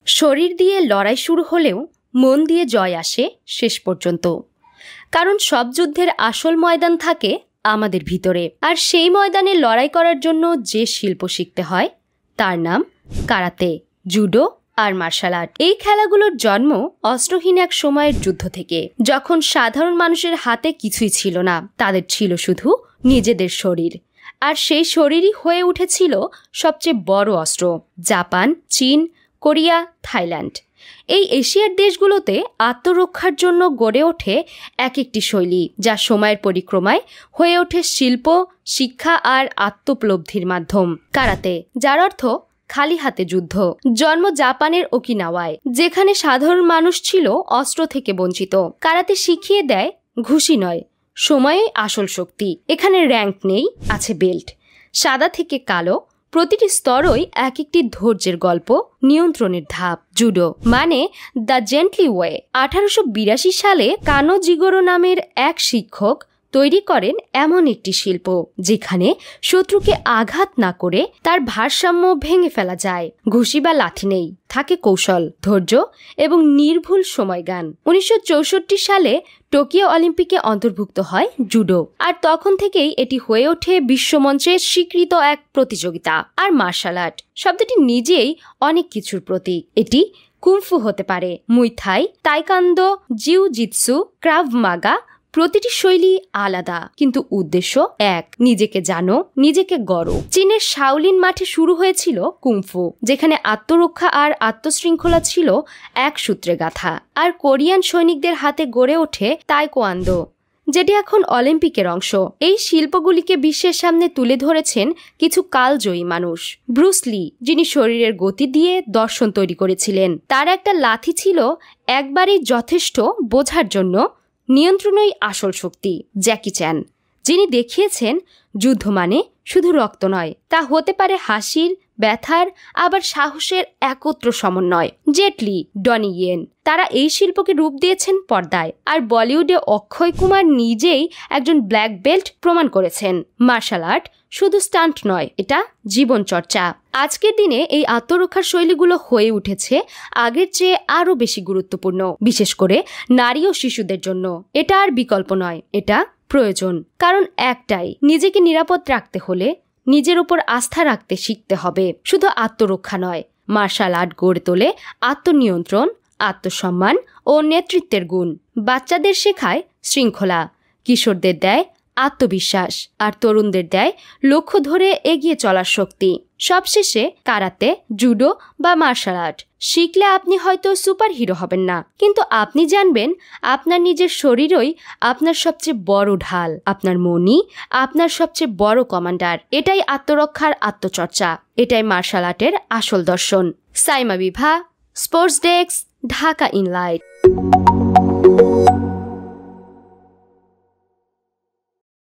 শরীর দিয়ে লড়াই শুরু হলেও মন দিয়ে জয় আসে শেষ পর্যন্ত। কারণ সব যুদ্ধের আসল ময়দান থাকে আমাদের ভিতরে, আর সেই ময়দানে লড়াই করার জন্য যে শিল্প শিখতে হয় তার নাম কারাতে, জুডো আর মার্শাল আর্ট। এই খেলাগুলোর জন্ম অস্ত্রহীন এক সময়ের যুদ্ধ থেকে, যখন সাধারণ মানুষের হাতে কিছুই ছিল না, তাদের ছিল শুধু নিজেদের শরীর। আর সেই শরীরই হয়ে উঠেছিল সবচেয়ে বড় অস্ত্র। জাপান, চীন, কোরিয়া, থাইল্যান্ড, এই এশিয়ার দেশগুলোতে আত্মরক্ষার জন্য গড়ে ওঠে এক একটি শৈলী, যা সময়ের পরিক্রমায় হয়ে ওঠে শিল্প, শিক্ষা আর আত্মোপলব্ধির মাধ্যম। কারাতে, যার অর্থ খালি হাতে যুদ্ধ, জন্ম জাপানের ওকিনাওয়ায়, যেখানে সাধারণ মানুষ ছিল অস্ত্র থেকে বঞ্চিত। কারাতে শিখিয়ে দেয় ঘুষি নয়, সময়ই আসল শক্তি। এখানে র্যাঙ্ক নেই, আছে বেল্ট। সাদা থেকে কালো, প্রতিটি স্তরই এক একটি ধৈর্যের গল্প, নিয়ন্ত্রণের ধাপ। জুডো মানে দ্য জেন্টলি ওয়ে। 1882 সালে কানো জিগোরো নামের এক শিক্ষক তৈরি করেন এমন একটি শিল্প যেখানে শত্রুকে আঘাত না করে তার ভারসাম্য ভেঙে ফেলা যায়। ঘুষি বা লাথি নেই, থাকে কৌশল, ধৈর্য এবং নির্ভুল সময়জ্ঞান। 1964 সালে টোকিও অলিম্পিকে অন্তর্ভুক্ত হয় জুডো, আর তখন থেকেই এটি হয়ে ওঠে বিশ্বমঞ্চে স্বীকৃত এক প্রতিযোগিতা। আর মার্শাল আর্ট শব্দটি নিজেই অনেক কিছুর প্রতীক। এটি কুংফু হতে পারে, মুই থাই, তাইকান্দো, জিউ জিতসু, ক্রাভ মাগা। প্রতিটি শৈলী আলাদা, কিন্তু উদ্দেশ্য এক, নিজেকে জানো, নিজেকে গড়ো। চীনের শাওলিন মাঠে শুরু হয়েছিল কুংফু, যেখানে আত্মরক্ষা আর আত্মশৃঙ্খলা ছিল এক সূত্রে গাঁথা। আর কোরিয়ান সৈনিকদের হাতে গড়ে ওঠে তাইকোয়ান্দো, যেটি এখন অলিম্পিকের অংশ। এই শিল্পগুলিকে বিশ্বের সামনে তুলে ধরেছেন কিছু কালজয়ী মানুষ। ব্রুস লি, যিনি শরীরের গতি দিয়ে দর্শন তৈরি করেছিলেন, তার একটা লাথি ছিল একবারেই যথেষ্ট বোঝার জন্য, নিয়ন্ত্রণই আসল শক্তি। জ্যাকি চ্যান, যিনি দেখিয়েছেন যুদ্ধ মানে শুধু রক্ত নয়, তা হতে পারে হাসির, ব্যথার, আবার সাহসের একত্র সমন্বয়। জেটলি, ডনি ইয়েন, তারা এই শিল্পকে রূপ দিয়েছেন পর্দায়। আর বলিউডে অক্ষয় কুমার নিজেই একজন ব্ল্যাক বেল্ট প্রমাণ করেছেন। মার্শাল আর্ট শুধু স্টান্ট নয়, এটা জীবনচর্চা। আজকের দিনে এই আত্মরক্ষার শৈলীগুলো হয়ে উঠেছে আগের চেয়ে আরও বেশি গুরুত্বপূর্ণ, বিশেষ করে নারী ও শিশুদের জন্য। এটা আর বিকল্প নয়, এটা প্রয়োজন। কারণ একটাই, নিজেকে নিরাপদ রাখতে হলে নিজের উপর আস্থা রাখতে শিখতে হবে। শুধু আত্মরক্ষা নয়, মার্শাল আর্ট গড়ে তোলে আত্মনিয়ন্ত্রণ, আত্মসম্মান ও নেতৃত্বের গুণ। বাচ্চাদের শেখায় শৃঙ্খলা, কিশোরদের দেয় আত্মবিশ্বাস, আর তরুণদের দেয় লক্ষ্য ধরে এগিয়ে চলার শক্তি। সবশেষে কারাতে, জুডো বা মার্শাল আর্ট শিখলে আপনি হয়তো সুপার হিরো হবেন না, কিন্তু আপনি জানবেন আপনার নিজের শরীরই আপনার সবচেয়ে বড় ঢাল, আপনার মনই আপনার সবচেয়ে বড় কমান্ডার। এটাই আত্মরক্ষার আত্মচর্চা, এটাই মার্শাল আর্টের আসল দর্শন। সাইমা বিভা, স্পোর্টস ডেস্ক, ঢাকা ইনলাইট।